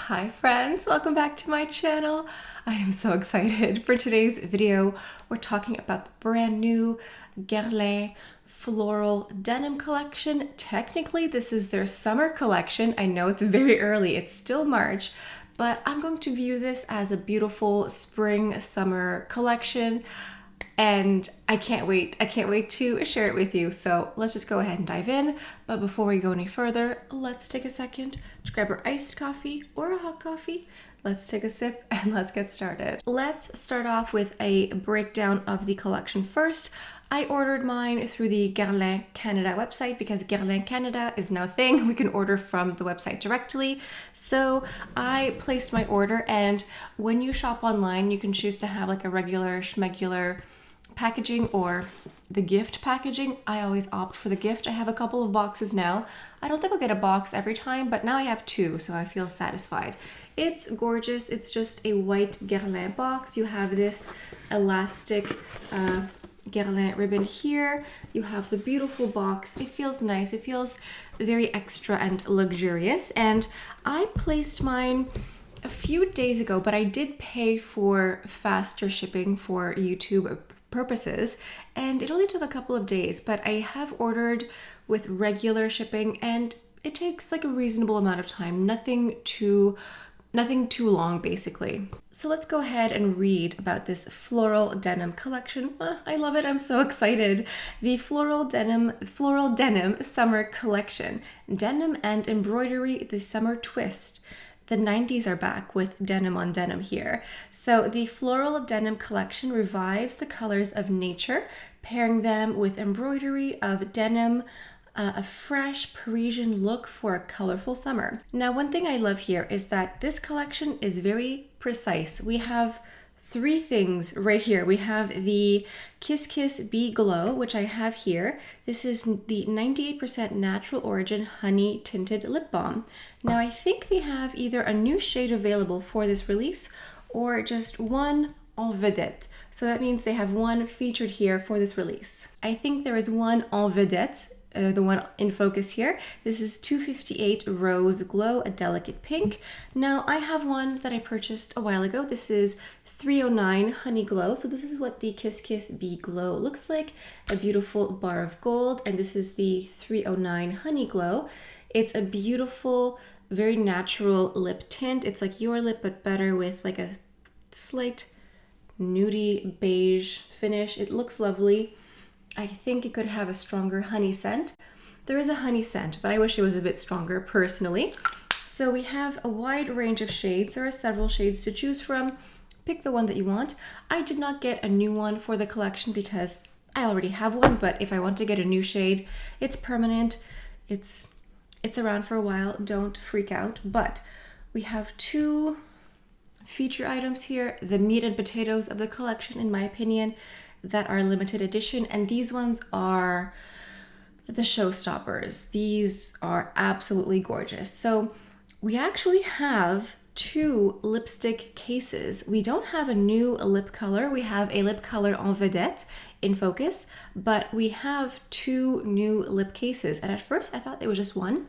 Hi friends, welcome back to my channel. I am so excited for today's video. We're talking about the brand new Guerlain Floral Denim collection. Technically, this is their summer collection. I know it's very early, it's still March, but I'm going to view this as a beautiful spring-summer collection. And I can't wait to share it with you. So let's just go ahead and dive in. But before we go any further, let's take a second to grab our iced coffee or a hot coffee. Let's take a sip and let's get started. Let's start off with a breakdown of the collection first. I ordered mine through the Guerlain Canada website because Guerlain Canada is now a thing. We can order from the website directly. So I placed my order, and when you shop online, you can choose to have like a regular schmegular packaging or the gift packaging. I always opt for the gift. I have a couple of boxes now. I don't think I'll get a box every time, but now I have two, so I feel satisfied. It's gorgeous. It's just a white Guerlain box. You have this elastic Guerlain ribbon here. You have the beautiful box. It feels nice. It feels very extra and luxurious. And I placed mine a few days ago, but I did pay for faster shipping for YouTube purposes, and it only took a couple of days, but I have ordered with regular shipping, and it takes like a reasonable amount of time, nothing too long basically. So let's go ahead and read about this floral denim collection. I love it. I'm so excited. The floral denim summer collection. Denim and embroidery, the summer twist. The 90s are back with denim on denim here. So the floral denim collection revives the colors of nature, pairing them with embroidery of denim, a fresh Parisian look for a colorful summer. Now, one thing I love here is that this collection is very precise. We have three things right here. We have the Kiss Kiss Bee Glow, which I have here. This is the 98% natural origin honey tinted lip balm. Now I think they have either a new shade available for this release or just one en vedette. So that means they have one featured here for this release. I think there is one en vedette, the one in focus here. This is 258 Rose Glow, a delicate pink. Now I have one that I purchased a while ago. This is 309 Honey Glow. So this is what the Kiss Kiss Bee Glow looks like, a beautiful bar of gold. And this is the 309 Honey Glow. It's a beautiful, very natural lip tint. It's like your lip, but better with like a slight nudie beige finish. It looks lovely. I think it could have a stronger honey scent. There is a honey scent, but I wish it was a bit stronger personally. So we have a wide range of shades. There are several shades to choose from. Pick the one that you want. I did not get a new one for the collection because I already have one, but if I want to get a new shade, it's permanent. It's around for a while. Don't freak out. But we have two feature items here, the meat and potatoes of the collection, in my opinion, that are limited edition, and these ones are the showstoppers. These are absolutely gorgeous. So we actually have two lipstick cases. We don't have a new lip color. We have a lip color en vedette in focus, but we have two new lip cases. And at first I thought there was just one.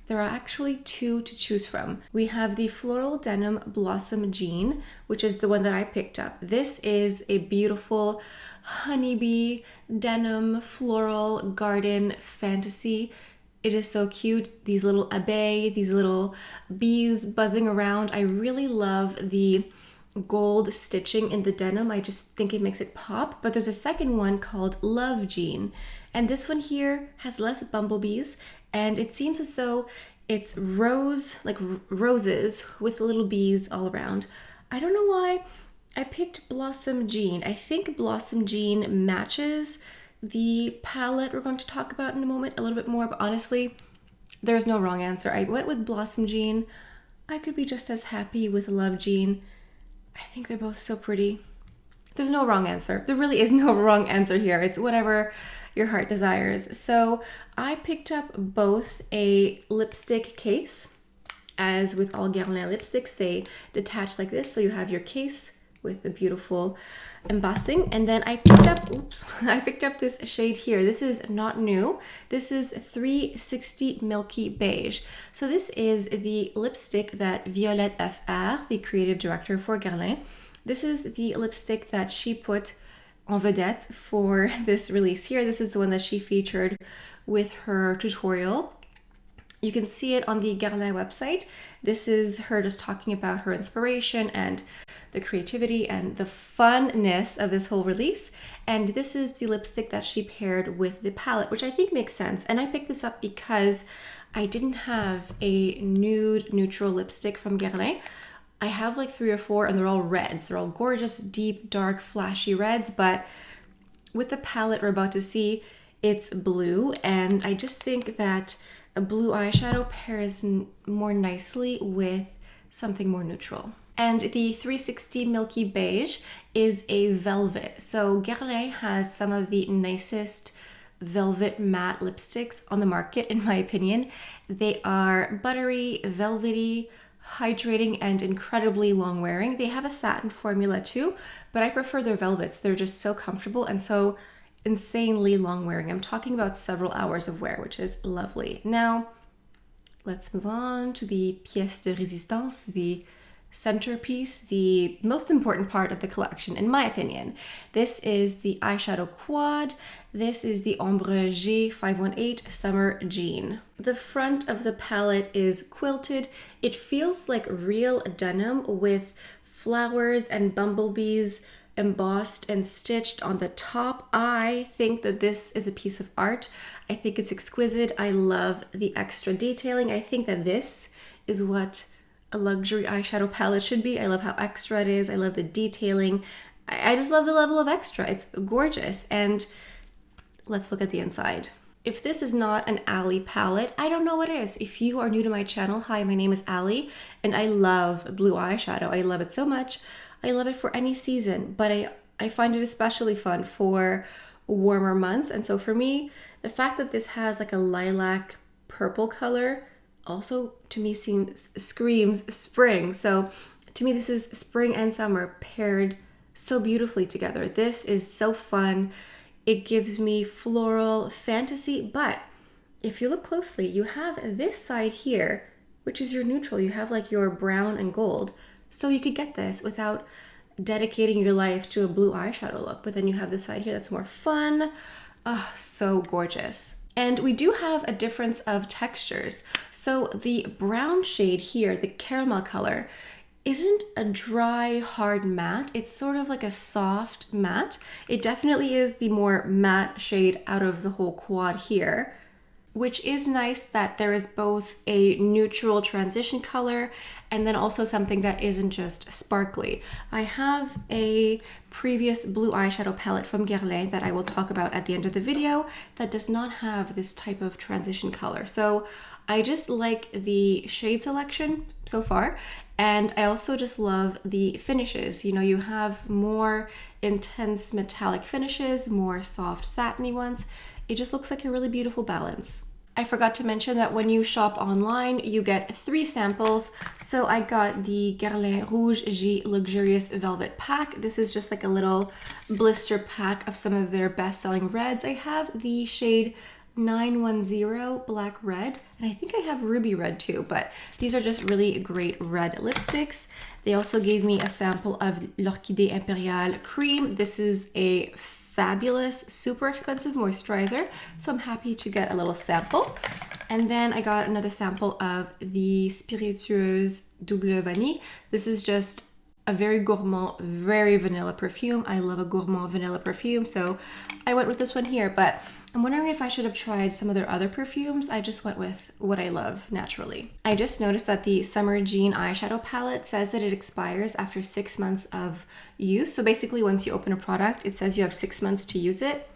There are actually two to choose from. We have the Floral Denim Blossom Jean, which is the one that I picked up. This is a beautiful honeybee denim floral garden fantasy. It is so cute. These little abeilles, these little bees buzzing around. I really love the gold stitching in the denim. I just think it makes it pop. But there's a second one called Love Jean. And this one here has less bumblebees, and it seems as though it's roses with little bees all around. I don't know why I picked Blossom Jean. I think Blossom Jean matches the palette we're going to talk about in a moment a little bit more, but honestly, there's no wrong answer. I went with Blossom Jean. I could be just as happy with Love Jean. I think they're both so pretty. There's no wrong answer. There really is no wrong answer here. It's whatever your heart desires. So I picked up both a lipstick case. As with all Guerlain lipsticks, they detach like this. So you have your case with the beautiful embossing. And then I picked up, oops, I picked up this shade here. This is not new. This is 360 Milky Beige. So this is the lipstick that Violette FR, the creative director for Guerlain, this is the lipstick that she put en vedette for this release here. This is the one that she featured with her tutorial. You can see it on the Guerlain website. This is her just talking about her inspiration and the creativity and the funness of this whole release. And this is the lipstick that she paired with the palette, which I think makes sense. And I picked this up because I didn't have a nude neutral lipstick from Guerlain. I have like 3 or 4 and they're all reds. They're all gorgeous, deep, dark, flashy reds. But with the palette we're about to see, it's blue. And I just think that a blue eyeshadow pairs more nicely with something more neutral. And the 360 Milky Beige is a velvet. So Guerlain has some of the nicest velvet matte lipsticks on the market, in my opinion. They are buttery, velvety, hydrating, and incredibly long wearing. They have a satin formula too, but I prefer their velvets. They're just so comfortable and so insanely long wearing. I'm talking about several hours of wear, which is lovely. Now, let's move on to the pièce de résistance, the centerpiece, the most important part of the collection, in my opinion. This is the eyeshadow quad. This is the Ombre G518 Summer Jean. The front of the palette is quilted. It feels like real denim with flowers and bumblebees embossed and stitched on the top. I think that this is a piece of art. I think it's exquisite. I love the extra detailing. I think that this is what a luxury eyeshadow palette should be. I love how extra it is. I love the detailing. I just love the level of extra. It's gorgeous. And let's look at the inside. If this is not an Ally palette, I don't know what is. If you are new to my channel, hi, my name is Ally, and I love blue eyeshadow. I love it so much. I love it for any season, but I find it especially fun for warmer months. And so for me, the fact that this has like a lilac purple color also to me screams spring. So to me, this is spring and summer paired so beautifully together. This is so fun. It gives me floral fantasy, but if you look closely, you have this side here, which is your neutral. You have like your brown and gold. So you could get this without dedicating your life to a blue eyeshadow look. But then you have this side here that's more fun. Oh, so gorgeous. And we do have a difference of textures. So the brown shade here, the caramel color, isn't a dry, hard matte. It's sort of like a soft matte. It definitely is the more matte shade out of the whole quad here, which is nice that there is both a neutral transition color and then also something that isn't just sparkly. I have a previous blue eyeshadow palette from Guerlain that I will talk about at the end of the video that does not have this type of transition color. So I just like the shade selection so far. And I also just love the finishes. You know, you have more intense metallic finishes, more soft satiny ones. It just looks like a really beautiful balance. I forgot to mention that when you shop online, you get 3 samples. So I got the Guerlain Rouge G Luxurious Velvet Pack. This is just like a little blister pack of some of their best-selling reds. I have the shade 910 Black Red, and I think I have Ruby Red too, but these are just really great red lipsticks. They also gave me a sample of l'Orchidée Impériale Cream. This is a fabulous, super expensive moisturizer, so I'm happy to get a little sample. And then I got another sample of the Spiritueuse Double Vanille. This is just a very gourmand, very vanilla perfume. I love a gourmand vanilla perfume, so I went with this one here, but I'm wondering if I should have tried some of their other perfumes. I just went with what I love naturally. I just noticed that the Summer Jean eyeshadow palette says that it expires after 6 months of use. So basically once you open a product, it says you have 6 months to use it.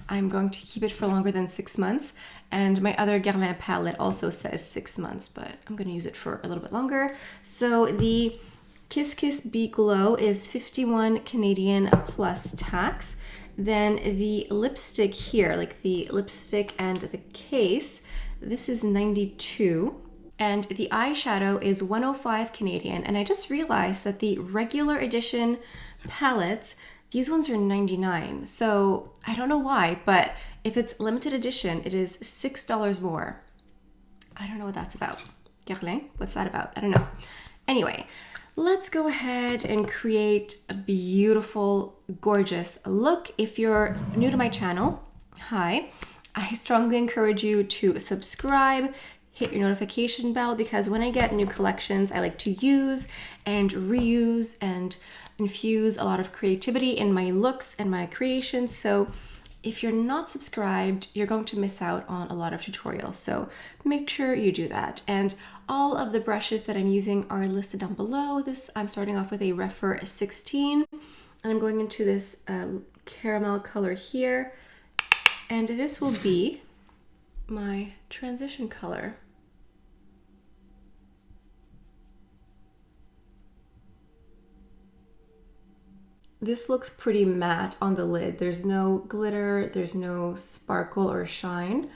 I'm going to keep it for longer than 6 months. And my other Guerlain palette also says 6 months, but I'm gonna use it for a little bit longer. So the Kiss Kiss Be Glow is 51 Canadian plus tax. Then the lipstick here, like the lipstick and the case, this is 92. And the eyeshadow is 105 Canadian. And I just realized that the regular edition palettes, these ones are 99. So I don't know why, but if it's limited edition, it is $6 more. I don't know what that's about. Guerlain, what's that about? I don't know. Anyway, let's go ahead and create a beautiful, gorgeous look. If you're new to my channel, hi. I strongly encourage you to subscribe, hit your notification bell, because when I get new collections, I like to use and reuse and infuse a lot of creativity in my looks and my creations. So if you're not subscribed, you're going to miss out on a lot of tutorials. So make sure you do that. And all of the brushes that I'm using are listed down below. I'm starting off with a Refer 16, and I'm going into this caramel color here. And this will be my transition color. This looks pretty matte on the lid. There's no glitter, there's no sparkle or shine.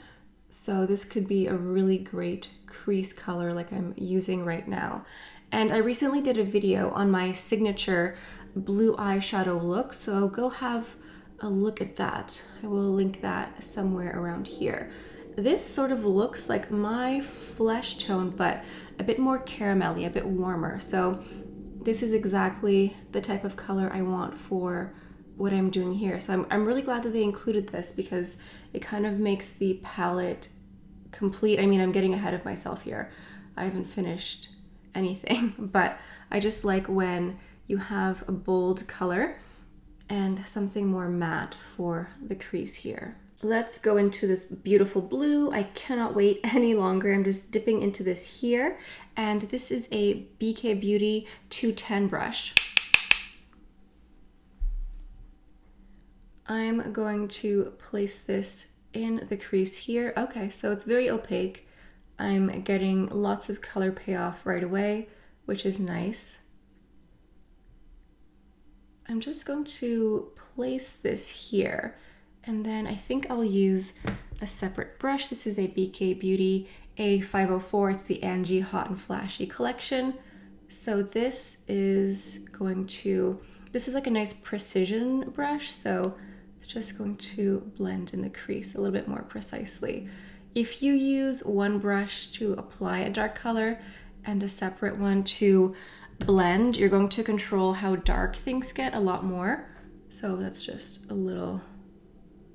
So this could be a really great crease color like I'm using right now. And I recently did a video on my signature blue eyeshadow look, so go have a look at that. I will link that somewhere around here. This sort of looks like my flesh tone, but a bit more caramelly, a bit warmer. So this is exactly the type of color I want for what I'm doing here. So I'm really glad that they included this, because it kind of makes the palette complete. I mean, I'm getting ahead of myself here. I haven't finished anything, but I just like when you have a bold color and something more matte for the crease here. Let's go into this beautiful blue. I cannot wait any longer. I'm just dipping into this here. And this is a BK Beauty 210 brush. I'm going to place this in the crease here. Okay, so it's very opaque. I'm getting lots of color payoff right away, which is nice. I'm just going to place this here, and then I think I'll use a separate brush. This is a BK Beauty A504. It's the Angie Hot and Flashy collection. So this is like a nice precision brush, so it's just going to blend in the crease a little bit more precisely. If you use one brush to apply a dark color and a separate one to blend, you're going to control how dark things get a lot more. So that's just a little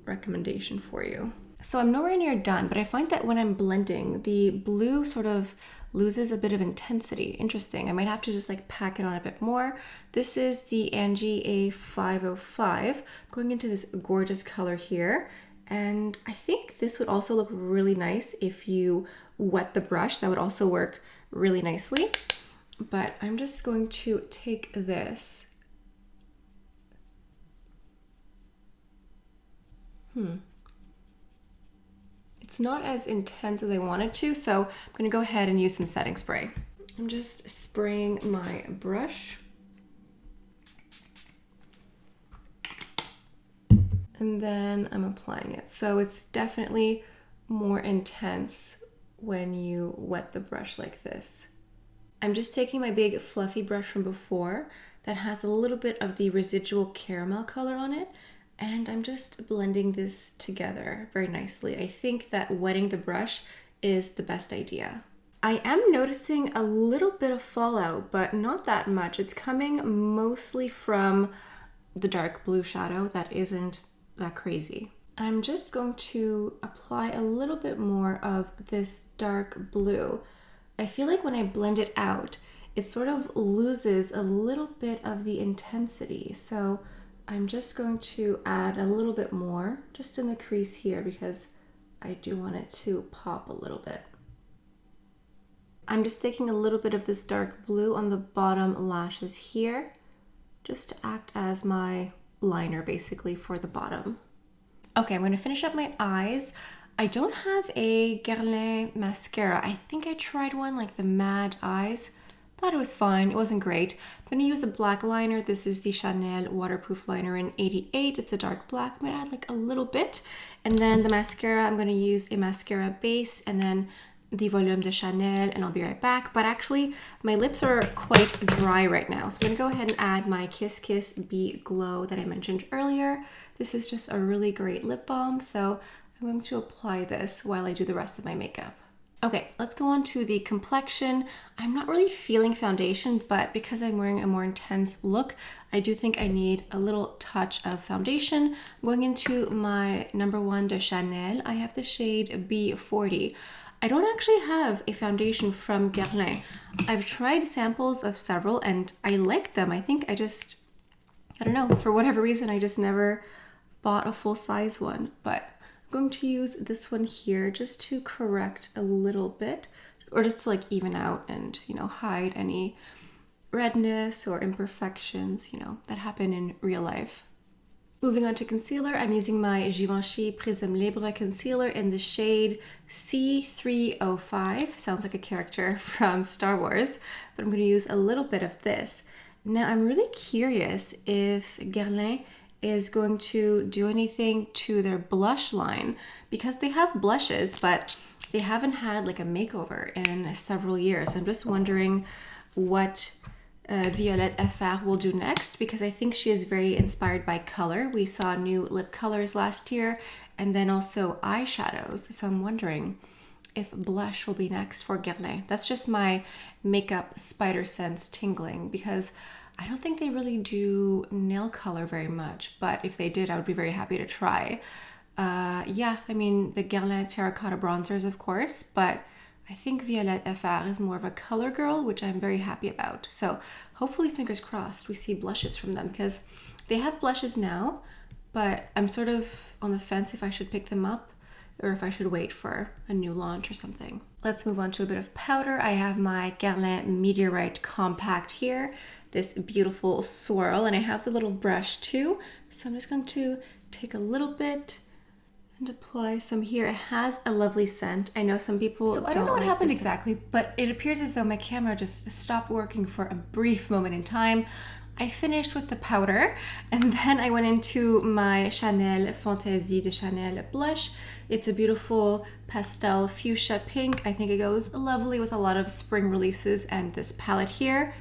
recommendation for you. So I'm nowhere near done, but I find that when I'm blending, the blue sort of loses a bit of intensity. Interesting. I might have to just like pack it on a bit more. This is the Angie A505, going into this gorgeous color here. And I think this would also look really nice if you wet the brush. That would also work really nicely. But I'm just going to take this. It's not as intense as I wanted to, so I'm gonna go ahead and use some setting spray. I'm just spraying my brush. And then I'm applying it. So it's definitely more intense when you wet the brush like this. I'm just taking my big fluffy brush from before that has a little bit of the residual caramel color on it, and I'm just blending this together very nicely. I think that wetting the brush is the best idea. I am noticing a little bit of fallout, but not that much. It's coming mostly from the dark blue shadow that isn't that crazy. I'm just going to apply a little bit more of this dark blue. I feel like when I blend it out, it sort of loses a little bit of the intensity. So I'm just going to add a little bit more just in the crease here, because I do want it to pop a little bit. I'm just taking a little bit of this dark blue on the bottom lashes here, just to act as my liner basically for the bottom. Okay, I'm going to finish up my eyes. I don't have a Guerlain mascara. I think I tried one like the Mad Eyes. Thought it was fine. It wasn't great. I'm going to use a black liner. This is the Chanel waterproof liner in 88. It's a dark black. I'm going to add like a little bit. And then the mascara, I'm going to use a mascara base and then the Volume de Chanel, and I'll be right back. But actually, my lips are quite dry right now, so I'm gonna go ahead and add my Kiss Kiss Be Glow that I mentioned earlier. This is just a really great lip balm, so I'm going to apply this while I do the rest of my makeup. Okay, let's go on to the complexion. I'm not really feeling foundation, but because I'm wearing a more intense look, I do think I need a little touch of foundation. Going into my number 1 de Chanel, I have the shade B40. I don't actually have a foundation from Guerlain. I've tried samples of several and I like them. I think I don't know, for whatever reason, I just never bought a full size one, but going to use this one here just to correct a little bit, or just to like even out and, you know, hide any redness or imperfections, you know, that happen in real life. Moving on to concealer, I'm using my Givenchy Prisme Libre concealer in the shade C305. Sounds like a character from Star Wars, but I'm going to use a little bit of this. Now, I'm really curious if Guerlain is going to do anything to their blush line, because they have blushes, but they haven't had like a makeover in several years. I'm just wondering what Violette FR will do next, because I think she is very inspired by color. We saw new lip colors last year and then also eyeshadows. So I'm wondering if blush will be next for Guerlain. That's just my makeup spider sense tingling, because I don't think they really do nail color very much, but if they did, I would be very happy to try. Yeah, I mean, the Guerlain terracotta bronzers, of course, but I think Violette FR is more of a color girl, which I'm very happy about. So hopefully, fingers crossed, we see blushes from them, because they have blushes now, but I'm sort of on the fence if I should pick them up or if I should wait for a new launch or something. Let's move on to a bit of powder. I have my Guerlain Meteorite Compact here, this beautiful swirl, and I have the little brush too. So I'm just going to take a little bit and apply some here. It has a lovely scent. I know some people So I don't know what happened exactly, but it appears as though my camera just stopped working for a brief moment in time. I finished with the powder and then I went into my Chanel Fantaisie de Chanel blush. It's a beautiful pastel fuchsia pink. I think it goes lovely with a lot of spring releases and this palette here.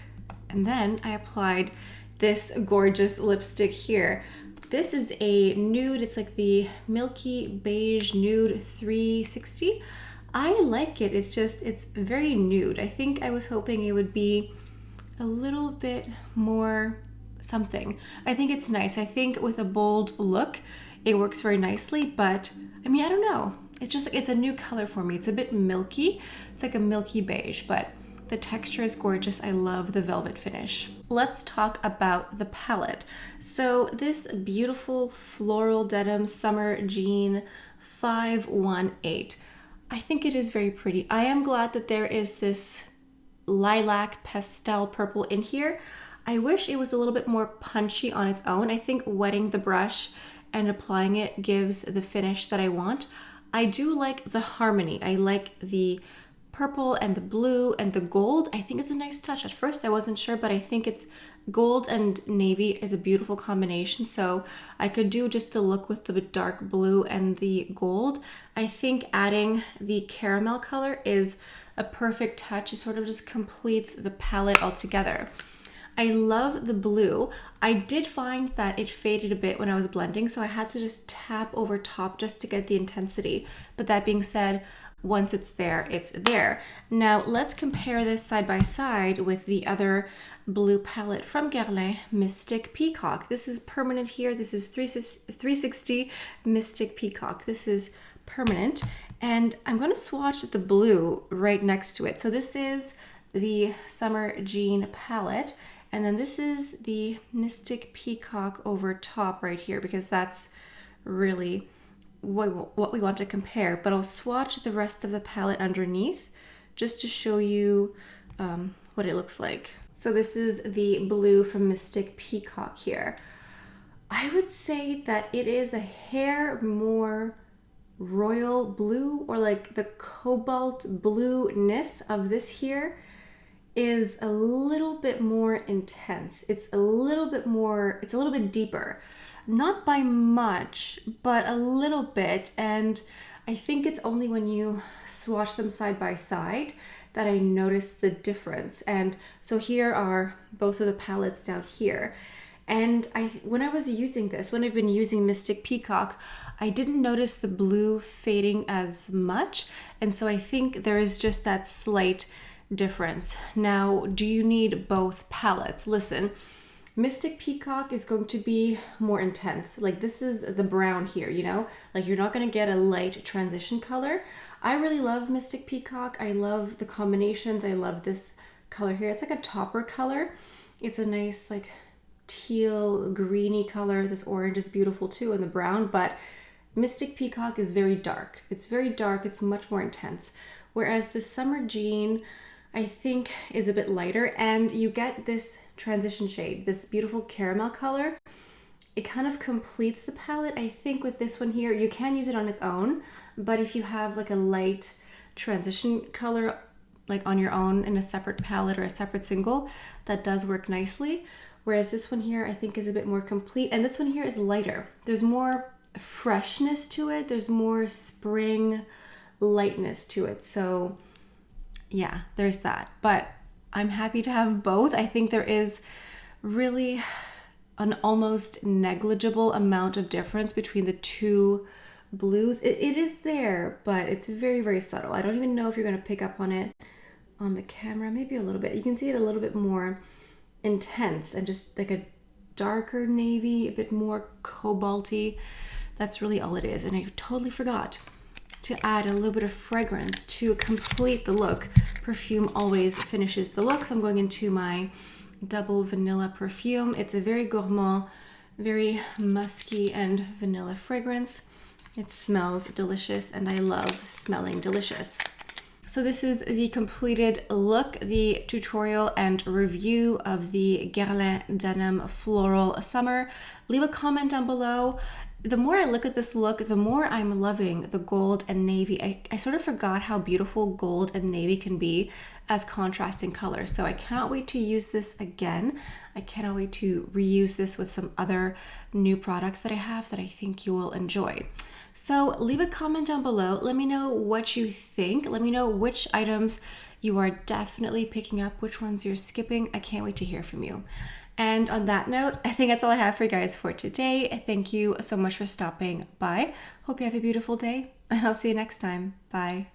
And then I applied this gorgeous lipstick here. This is a nude. It's like the Milky Beige Nude 360. I like it. It's very nude. I think I was hoping it would be a little bit more something. I think it's nice. I think with a bold look, it works very nicely, but I mean, I don't know. It's just, it's a new color for me. It's a bit milky. It's like a milky beige, but the texture is gorgeous. I love the velvet finish. Let's talk about the palette. So this beautiful floral denim summer jean 518. I think it is very pretty. I am glad that there is this lilac pastel purple in here. I wish it was a little bit more punchy on its own. I think wetting the brush and applying it gives the finish that I want. I do like the harmony. I like the purple and the blue and the gold. I think it's a nice touch. At first I wasn't sure, but I think it's gold and navy is a beautiful combination. So I could do just a look with the dark blue and the gold. I think adding the caramel color is a perfect touch. It sort of just completes the palette altogether. I love the blue. I did find that it faded a bit when I was blending, so I had to just tap over top just to get the intensity. But that being said, once it's there, it's there. Now let's compare this side by side with the other blue palette from Guerlain, Mystic Peacock. This is permanent here. This is 360 Mystic Peacock. This is permanent. And I'm going to swatch the blue right next to it. So this is the Summer Jean palette. And then this is the Mystic Peacock over top right here, because that's really what we want to compare. But I'll swatch the rest of the palette underneath just to show you what it looks like. So this is the blue from Mystic Peacock here. I would say that it is a hair more royal blue, or like the cobalt blueness of this here is a little bit more intense. It's a little bit deeper. Not by much, but a little bit. And I think it's only when you swatch them side by side that I notice the difference. And so here are both of the palettes down here. And when I was using this, when I've been using Mystic Peacock, I didn't notice the blue fading as much. And so I think there is just that slight difference. Now, do you need both palettes? Listen, Mystic Peacock is going to be more intense. Like this is the brown here, you know? Like you're not gonna get a light transition color. I really love Mystic Peacock. I love the combinations. I love this color here. It's like a topper color. It's a nice like teal greeny color. This orange is beautiful too, and the brown, but Mystic Peacock is very dark. It's very dark. It's much more intense. Whereas the Summer Jean, I think, is a bit lighter, and you get this transition shade, this beautiful caramel color. It kind of completes the palette. I think with this one here, you can use it on its own, but if you have like a light transition color like on your own in a separate palette or a separate single, that does work nicely. Whereas this one here, I think, is a bit more complete. And this one here is lighter. There's more freshness to it. There's more spring lightness to it. So yeah, there's that. But I'm happy to have both. I think there is really an almost negligible amount of difference between the two blues. It is there, but it's very, very subtle. I don't even know if you're going to pick up on it on the camera. Maybe a little bit. You can see it a little bit more intense and just like a darker navy, a bit more cobalty. That's really all it is. And I totally forgot to add a little bit of fragrance to complete the look. Perfume always finishes the look. So I'm going into my double vanilla perfume. It's a very gourmand, very musky and vanilla fragrance. It smells delicious, and I love smelling delicious. So this is the completed look, the tutorial and review of the Guerlain Denim Floral Summer. Leave a comment down below. The more I look at this look, the more I'm loving the gold and navy. I sort of forgot how beautiful gold and navy can be as contrasting colors. So I cannot wait to use this again. I cannot wait to reuse this with some other new products that I have that I think you will enjoy. So leave a comment down below. Let me know what you think. Let me know which items you are definitely picking up, which ones you're skipping. I can't wait to hear from you. And on that note, I think that's all I have for you guys for today. Thank you so much for stopping by. Hope you have a beautiful day, and I'll see you next time. Bye.